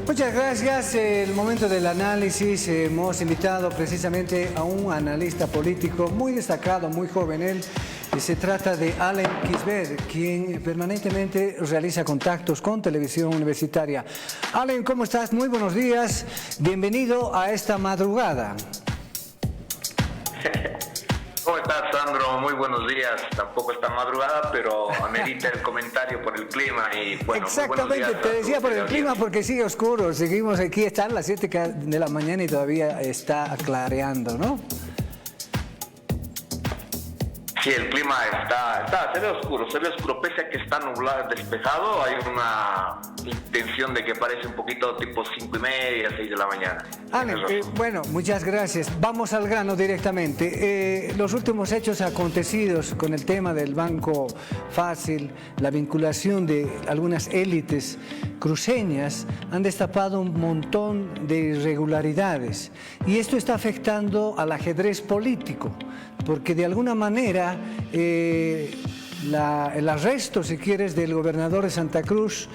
Muchas gracias. El momento del análisis. Hemos invitado precisamente a un analista político muy destacado, muy joven él. Se trata de Allen Quisbert, quien permanentemente realiza contactos con televisión universitaria. Allen, ¿cómo estás? Muy buenos días. Bienvenido a esta madrugada. ¿Cómo estás, Sandro? Muy buenos días. Tampoco está madrugada, pero amerita el comentario por el clima y bueno. Exactamente, te decía por el clima porque sigue oscuro. Seguimos aquí, están las 7 de la mañana y todavía está clareando, ¿no? Sí, el clima se ve oscuro, pese a que está nublado, despejado, hay una intención de que parece un poquito tipo 5:30, 6 de la mañana. Bueno, muchas gracias. Vamos al grano directamente. Los últimos hechos acontecidos con el tema del Banco Fácil, la vinculación de algunas élites cruceñas, han destapado un montón de irregularidades. Y esto está afectando al ajedrez político, porque de alguna manera el arresto, si quieres, del gobernador de Santa Cruz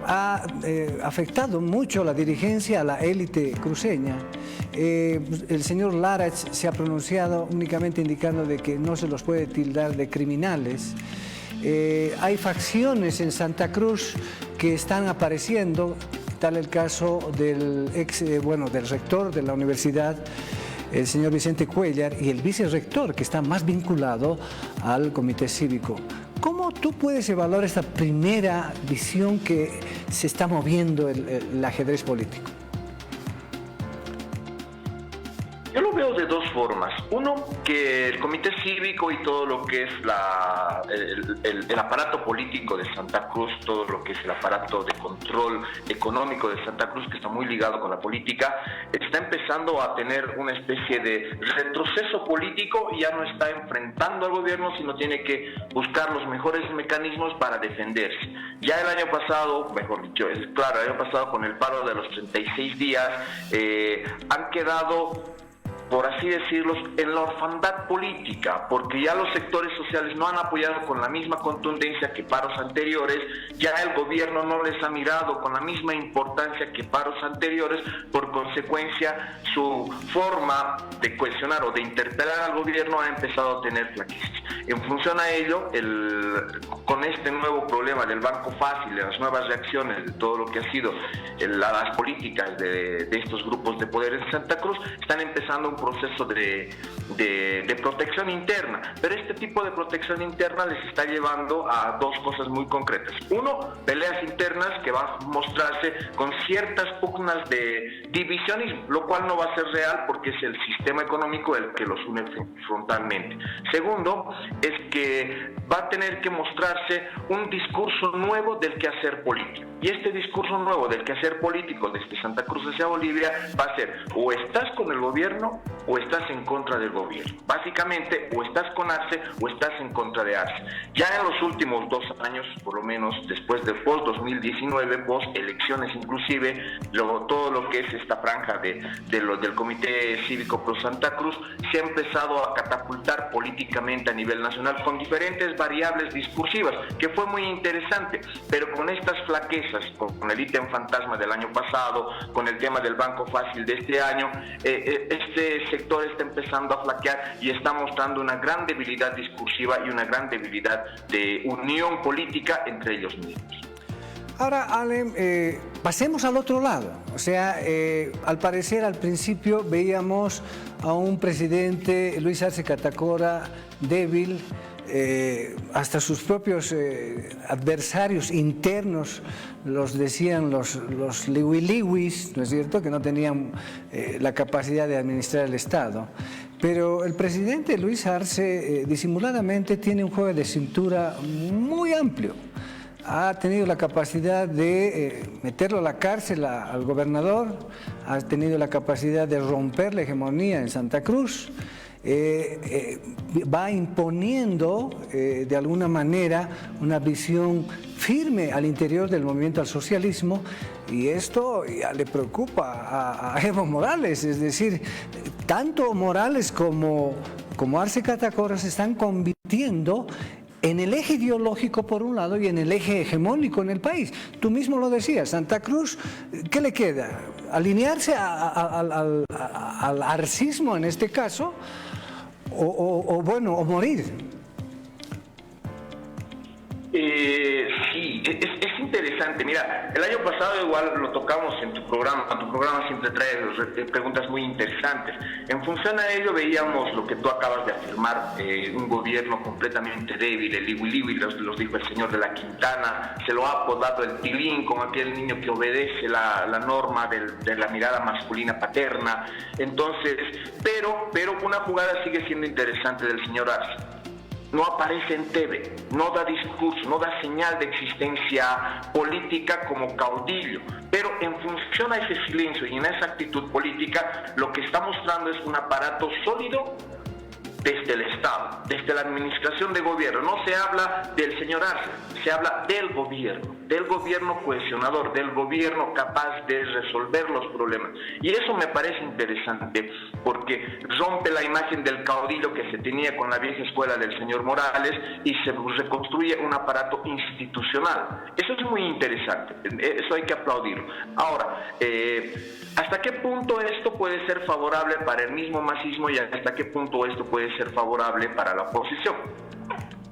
ha afectado mucho a la dirigencia, a la élite cruceña. El señor Larach se ha pronunciado únicamente indicando de que no se los puede tildar de criminales. Hay facciones en Santa Cruz que están apareciendo, tal el caso del del rector de la universidad, el señor Vicente Cuéllar, y el vicerrector, que está más vinculado al comité cívico. ¿Cómo tú puedes evaluar esta primera visión que se está moviendo el ajedrez político? Yo lo veo de dos formas. Uno, que el comité cívico y todo lo que es el aparato político de Santa Cruz, todo lo que es el aparato de control económico de Santa Cruz, que está muy ligado con la política, está empezando a tener una especie de retroceso político y ya no está enfrentando al gobierno, sino tiene que buscar los mejores mecanismos para defenderse. Ya el año pasado, mejor dicho, el año pasado con el paro de los 36 días, han quedado, por así decirlo, en la orfandad política, porque ya los sectores sociales no han apoyado con la misma contundencia que paros anteriores, ya el gobierno no les ha mirado con la misma importancia que paros anteriores, por consecuencia su forma de cuestionar o de interpelar al gobierno ha empezado a tener flaquezas. En función a ello, con este nuevo problema del Banco Fácil, de las nuevas reacciones, de todo lo que ha sido las políticas de estos grupos de poder en Santa Cruz, están empezando un proceso de protección interna, pero este tipo de protección interna les está llevando a dos cosas muy concretas. Uno, peleas internas que van a mostrarse con ciertas pugnas de divisionismo, lo cual no va a ser real porque es el sistema económico el que los une frontalmente. Segundo, es que va a tener que mostrarse un discurso nuevo del quehacer político, y este discurso nuevo del quehacer político desde Santa Cruz hacia Bolivia va a ser: o estás con el gobierno o estás en contra del gobierno. Básicamente, o estás con Arce o estás en contra de Arce. Ya en los últimos 2 años, por lo menos después del post-2019, post-elecciones inclusive, todo lo que es esta franja del Comité Cívico Pro Santa Cruz se ha empezado a catapultar políticamente a nivel nacional con diferentes variables discursivas, que fue muy interesante, pero con estas flaquezas, con el ítem fantasma del año pasado, con el tema del Banco Fácil de este año, este sector está empezando a flaquear y está mostrando una gran debilidad discursiva y una gran debilidad de unión política entre ellos mismos. Ahora, Allen, pasemos al otro lado. O sea, al parecer al principio veíamos a un presidente, Luis Arce Catacora, débil. Hasta sus propios adversarios internos los decían los liwiliwis, ¿no es cierto?, que no tenían la capacidad de administrar el Estado. Pero el presidente Luis Arce disimuladamente tiene un juego de cintura muy amplio. Ha tenido la capacidad de meterlo a la cárcel al gobernador, ha tenido la capacidad de romper la hegemonía en Santa Cruz. Va imponiendo de alguna manera una visión firme al interior del movimiento al socialismo, y esto ya le preocupa a Evo Morales. Es decir, tanto Morales como Arce Catacora se están convirtiendo en el eje ideológico por un lado y en el eje hegemónico en el país. Tú mismo lo decías, Santa Cruz, ¿qué le queda? ¿Alinearse al arcismo en este caso o morir? Sí, es interesante. Mira, el año pasado igual lo tocamos en tu programa. Tu programa siempre trae preguntas muy interesantes. En función a ello veíamos lo que tú acabas de afirmar, un gobierno completamente débil, el liwi los dijo el señor de la Quintana, se lo ha apodado el tilín, como aquel niño que obedece la norma de la mirada masculina paterna. Entonces, pero una jugada sigue siendo interesante del señor Arce. No aparece en TV, no da discurso, no da señal de existencia política como caudillo, pero en función a ese silencio y en esa actitud política, lo que está mostrando es un aparato sólido desde el Estado, desde la administración de gobierno. No se habla del señor Arce, se habla del gobierno cohesionador, del gobierno capaz de resolver los problemas. Y eso me parece interesante porque rompe la imagen del caudillo que se tenía con la vieja escuela del señor Morales y se reconstruye un aparato institucional. Eso es muy interesante, eso hay que aplaudirlo. Ahora, ¿hasta qué punto esto puede ser favorable para el mismo masismo y hasta qué punto esto puede ser favorable para la oposición?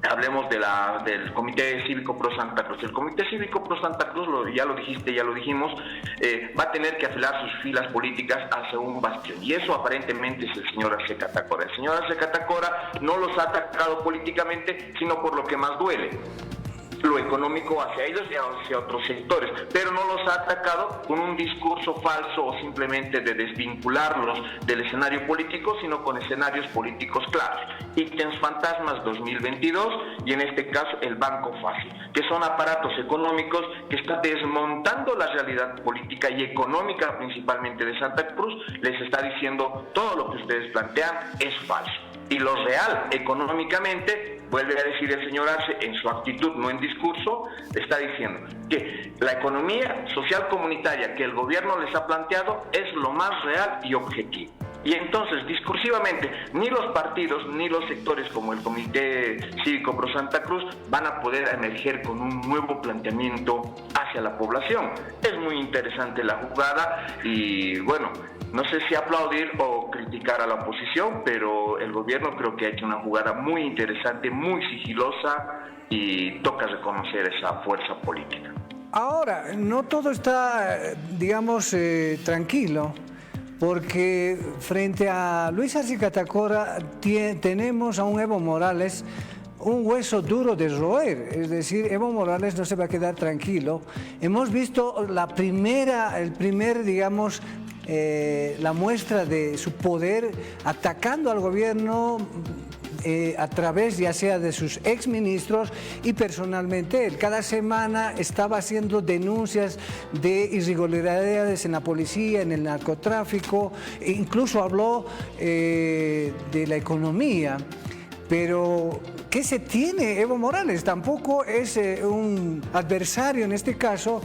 Hablemos del Comité Cívico Pro Santa Cruz. El Comité Cívico Pro Santa Cruz, ya lo dijiste, ya lo dijimos, va a tener que afilar sus filas políticas hacia un bastión. Y eso aparentemente es el señor Arce Catacora. El señor Arce Catacora no los ha atacado políticamente, sino por lo que más duele, lo económico hacia ellos y hacia otros sectores, pero no los ha atacado con un discurso falso o simplemente de desvincularlos del escenario político, sino con escenarios políticos claros. Ítems fantasmas 2022 y en este caso el Banco Fácil, que son aparatos económicos que están desmontando la realidad política y económica principalmente de Santa Cruz. Les está diciendo todo lo que ustedes plantean es falso. Y lo real económicamente, vuelve a decir el señor Arce en su actitud, no en discurso, está diciendo que la economía social comunitaria que el gobierno les ha planteado es lo más real y objetivo. Y entonces, discursivamente, ni los partidos ni los sectores como el Comité Cívico Pro Santa Cruz van a poder emerger con un nuevo planteamiento hacia la población. Es muy interesante la jugada y bueno, no sé si aplaudir o criticar a la oposición, pero el gobierno creo que ha hecho una jugada muy interesante, muy sigilosa y toca reconocer esa fuerza política. Ahora, no todo está, digamos, tranquilo, porque frente a Luis Arce Catacora tenemos a un Evo Morales un hueso duro de roer, es decir, Evo Morales no se va a quedar tranquilo. Hemos visto la muestra de su poder atacando al gobierno a través ya sea de sus exministros y personalmente él. Cada semana estaba haciendo denuncias de irregularidades en la policía, en el narcotráfico, e incluso habló de la economía. Pero, ¿qué se tiene Evo Morales? Tampoco es un adversario en este caso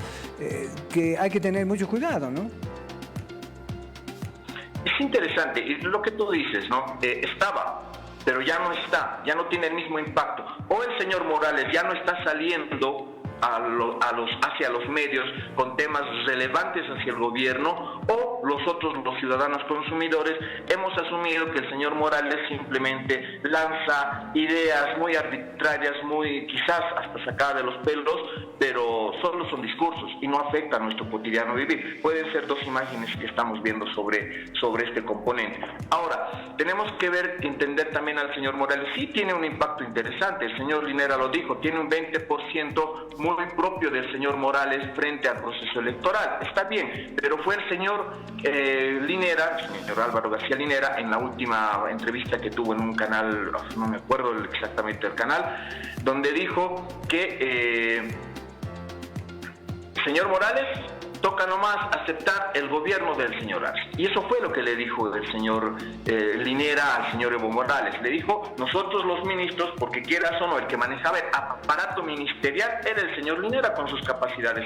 que hay que tener mucho cuidado, ¿no? Es interesante, y lo que tú dices, ¿no? Estaba, pero ya no está, ya no tiene el mismo impacto. O el señor Morales ya no está saliendo hacia los medios con temas relevantes hacia el gobierno, o los ciudadanos consumidores hemos asumido que el señor Morales simplemente lanza ideas muy arbitrarias, muy quizás hasta sacadas de los pelos, pero solo son discursos y no afectan a nuestro cotidiano vivir. Pueden ser dos imágenes que estamos viendo sobre este componente. Ahora, tenemos que entender también al señor Morales. Sí tiene un impacto interesante, el señor Linera lo dijo, tiene un 20% muy propio del señor Morales frente al proceso electoral. Está bien, pero fue el señor Linera, el señor Álvaro García Linera, en la última entrevista que tuvo en un canal, no me acuerdo exactamente el canal, donde dijo que señor Morales toca nomás aceptar el gobierno del señor Arce. Y eso fue lo que le dijo el señor Linera al señor Evo Morales. Le dijo, nosotros los ministros, porque quieras o no, el que manejaba el aparato ministerial era el señor Linera con sus capacidades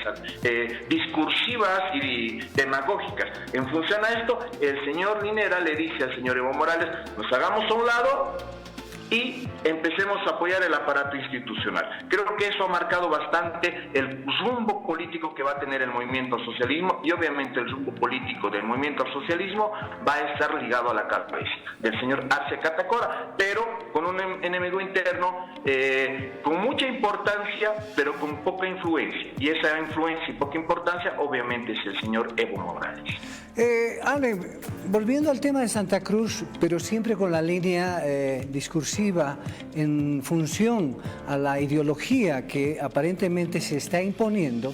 discursivas y demagógicas. En función a esto, el señor Linera le dice al señor Evo Morales, nos hagamos a un lado y empecemos a apoyar el aparato institucional. Creo que eso ha marcado bastante el rumbo político que va a tener el movimiento al socialismo, y obviamente el rumbo político del movimiento al socialismo va a estar ligado a la cabeza del señor Arce Catacora, pero con un enemigo interno con mucha importancia, pero con poca influencia, y esa influencia y poca importancia obviamente es el señor Evo Morales. Ale, volviendo al tema de Santa Cruz, pero siempre con la línea discursiva en función a la ideología que aparentemente se está imponiendo,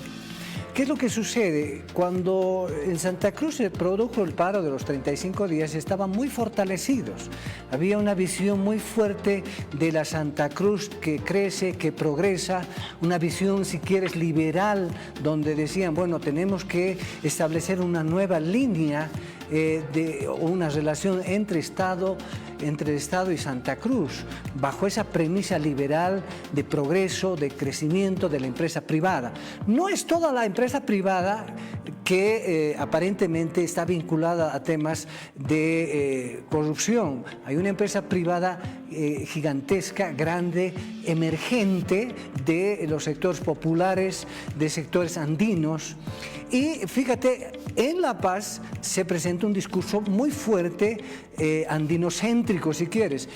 ¿qué es lo que sucede? Cuando en Santa Cruz se produjo el paro de los 35 días, estaban muy fortalecidos. Había una visión muy fuerte de la Santa Cruz que crece, que progresa, una visión, si quieres, liberal, donde decían, bueno, tenemos que establecer una nueva línea de una relación entre el Estado y Santa Cruz, bajo esa premisa liberal de progreso, de crecimiento de la empresa privada. No es toda la empresa privada que aparentemente está vinculada a temas de corrupción. Hay una empresa privada gigantesca, grande, emergente de los sectores populares, de sectores andinos. Y fíjate, en La Paz se presenta un discurso muy fuerte, andinocéntrico, si quieres.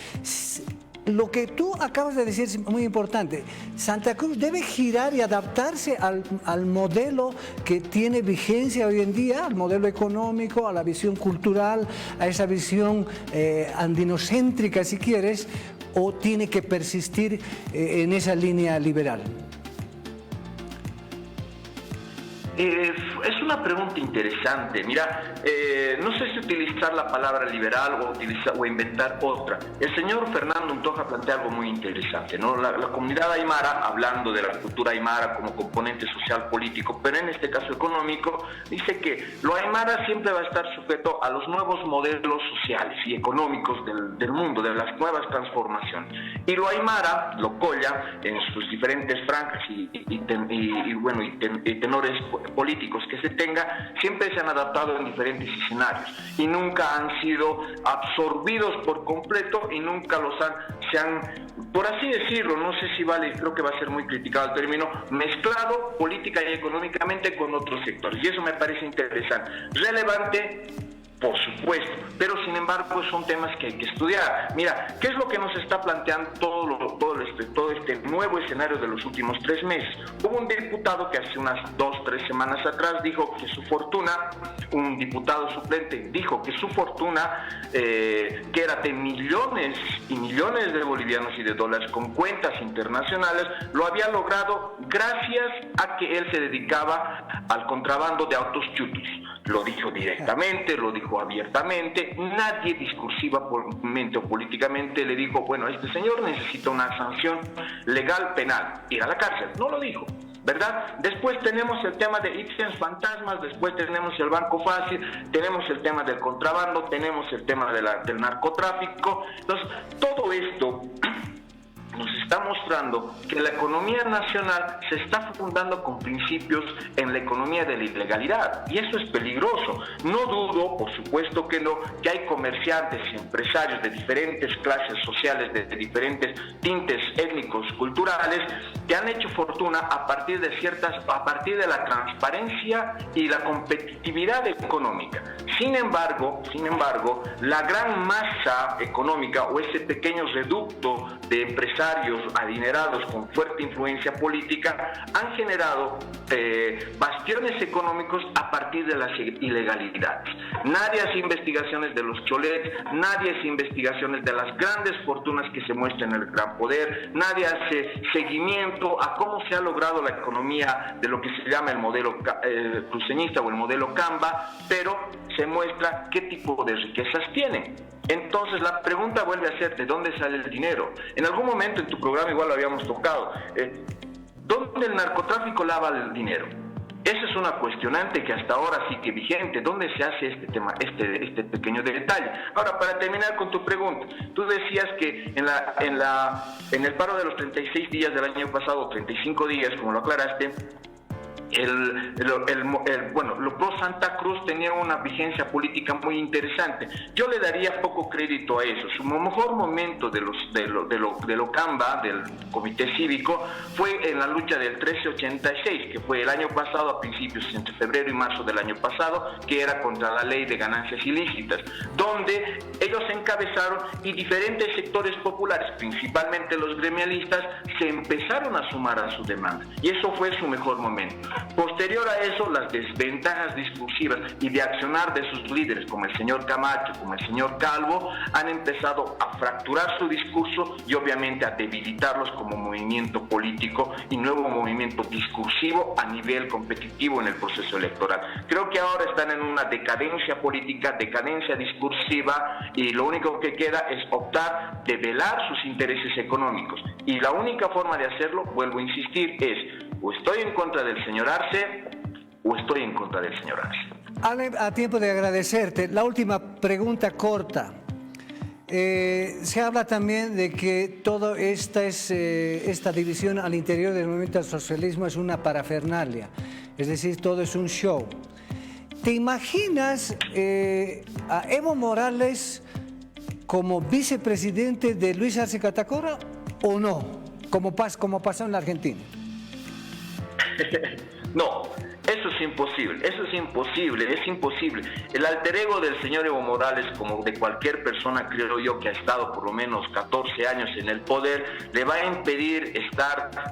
Lo que tú acabas de decir es muy importante. Santa Cruz debe girar y adaptarse al modelo que tiene vigencia hoy en día, al modelo económico, a la visión cultural, a esa visión andinocéntrica, si quieres, o tiene que persistir en esa línea liberal. Es una pregunta interesante. Mira, no sé si utilizar la palabra liberal o inventar otra. El señor Fernando Untoja plantea algo muy interesante, ¿no? La comunidad aymara, hablando de la cultura aymara como componente social político, pero en este caso económico, dice que lo aymara siempre va a estar sujeto a los nuevos modelos sociales y económicos del mundo, de las nuevas transformaciones. Y lo aymara, lo colla, en sus diferentes franjas y tenores políticos que se tenga, siempre se han adaptado en diferentes escenarios y nunca han sido absorbidos por completo y nunca se han, por así decirlo, no sé si vale, creo que va a ser muy criticado el término, mezclado política y económicamente con otros sectores, y eso me parece interesante, relevante. Por supuesto, pero sin embargo son temas que hay que estudiar. Mira, ¿qué es lo que nos está planteando todo este nuevo escenario de los últimos 3 meses? Hubo un diputado que hace unas 2-3 semanas atrás dijo que su fortuna, un diputado suplente, dijo que su fortuna, que era de millones y millones de bolivianos y de dólares con cuentas internacionales, lo había logrado gracias a que él se dedicaba al contrabando de autos chutos. Lo dijo directamente, lo dijo abiertamente, nadie discursivamente o políticamente le dijo, bueno, este señor necesita una sanción legal penal, ir a la cárcel, no lo dijo, ¿verdad? Después tenemos el tema de ítems fantasmas, después tenemos el banco fácil, tenemos el tema del contrabando, tenemos el tema del narcotráfico. Entonces, todo esto nos está mostrando que la economía nacional se está fundando con principios en la economía de la ilegalidad, y eso es peligroso. No dudo, por supuesto que no, que hay comerciantes y empresarios de diferentes clases sociales, de diferentes tintes étnicos, culturales, que han hecho fortuna a partir de la transparencia y la competitividad económica. Sin embargo, la gran masa económica o ese pequeño reducto de empresarios adinerados con fuerte influencia política han generado bastiones económicos a partir de las ilegalidades. Nadie hace investigaciones de los cholets, nadie hace investigaciones de las grandes fortunas que se muestran en el gran poder, nadie hace seguimiento a cómo se ha logrado la economía de lo que se llama el modelo cruceñista o el modelo Camba, pero se muestra qué tipo de riquezas tienen. Entonces la pregunta vuelve a ser, ¿de dónde sale el dinero? En algún momento en tu programa igual lo habíamos tocado. ¿Dónde el narcotráfico lava el dinero? Esa es una cuestionante que hasta ahora sí que vigente. ¿Dónde se hace este tema, este pequeño detalle? Ahora, para terminar con tu pregunta, tú decías que en el paro de los 36 días del año pasado, 35 días, como lo aclaraste, bueno, los pro Santa Cruz tenían una vigencia política muy interesante. Yo le daría poco crédito a eso. Su mejor momento de Ocamba, del Comité Cívico, fue en la lucha del 1386, que fue el año pasado, a principios entre febrero y marzo del año pasado, que era contra la ley de ganancias ilícitas, donde ellos encabezaron y diferentes sectores populares, principalmente los gremialistas, se empezaron a sumar a su demanda, y eso fue su mejor momento. Posterior a eso, las desventajas discursivas y de accionar de sus líderes, como el señor Camacho, como el señor Calvo, han empezado a fracturar su discurso y obviamente a debilitarlos como movimiento político y nuevo movimiento discursivo a nivel competitivo en el proceso electoral. Creo que ahora están en una decadencia política, decadencia discursiva, y lo único que queda es optar de velar sus intereses económicos. Y la única forma de hacerlo, vuelvo a insistir, es o estoy en contra del señor Arce o estoy en contra del señor Arce. Ale, a tiempo de agradecerte, la última pregunta corta. Se habla también de que toda esta división al interior del movimiento al socialismo es una parafernalia, es decir, todo es un show. ¿Te imaginas a Evo Morales como vicepresidente de Luis Arce Catacora o no, como pasó en la Argentina? No, eso es imposible, es imposible. El alter ego del señor Evo Morales, como de cualquier persona, creo yo, que ha estado por lo menos 14 años en el poder, le va a impedir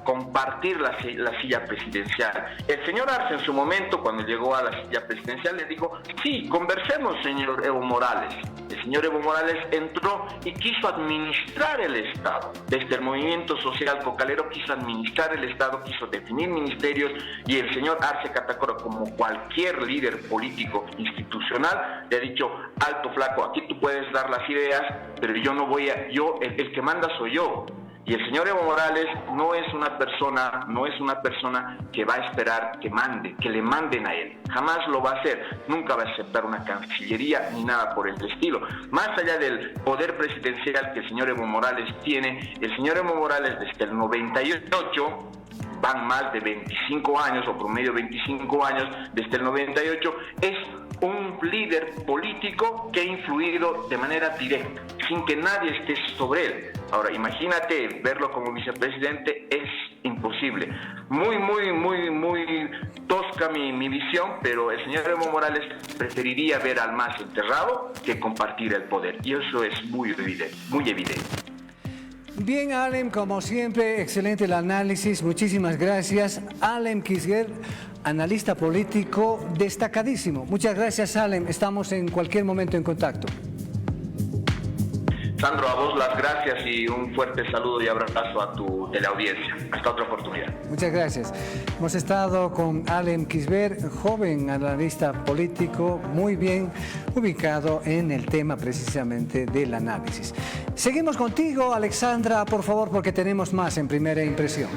compartir la silla presidencial. El señor Arce en su momento, cuando llegó a la silla presidencial, le dijo, sí, conversemos, señor Evo Morales. El señor Evo Morales entró y quiso administrar el Estado. Desde el movimiento social cocalero quiso administrar el Estado, quiso definir ministerios, y el señor Arce Catacora, como cualquier líder político institucional, le ha dicho, alto flaco, aquí tú puedes dar las ideas, pero el que manda soy yo. Y el señor Evo Morales no es una persona que va a esperar que le manden a él. Jamás lo va a hacer. Nunca va a aceptar una cancillería ni nada por el estilo. Más allá del poder presidencial que el señor Evo Morales tiene, el señor Evo Morales desde el 98, van más de 25 años, o promedio 25 años, desde el 98, es un líder político que ha influido de manera directa, sin que nadie esté sobre él. Ahora, imagínate verlo como vicepresidente, es imposible. Muy tosca mi visión, pero el señor Evo Morales preferiría ver al MAS enterrado que compartir el poder, y eso es muy evidente. Bien, Alem, como siempre, excelente el análisis, muchísimas gracias. Alem Kizguer, analista político destacadísimo. Muchas gracias, Alem, estamos en cualquier momento en contacto. Sandro, a vos las gracias y un fuerte saludo y abrazo a tu teleaudiencia. Hasta otra oportunidad. Muchas gracias. Hemos estado con Alem Kizguer, joven analista político, muy bien ubicado en el tema precisamente del análisis. Seguimos contigo, Alexandra, por favor, porque tenemos más en Primera Impresión.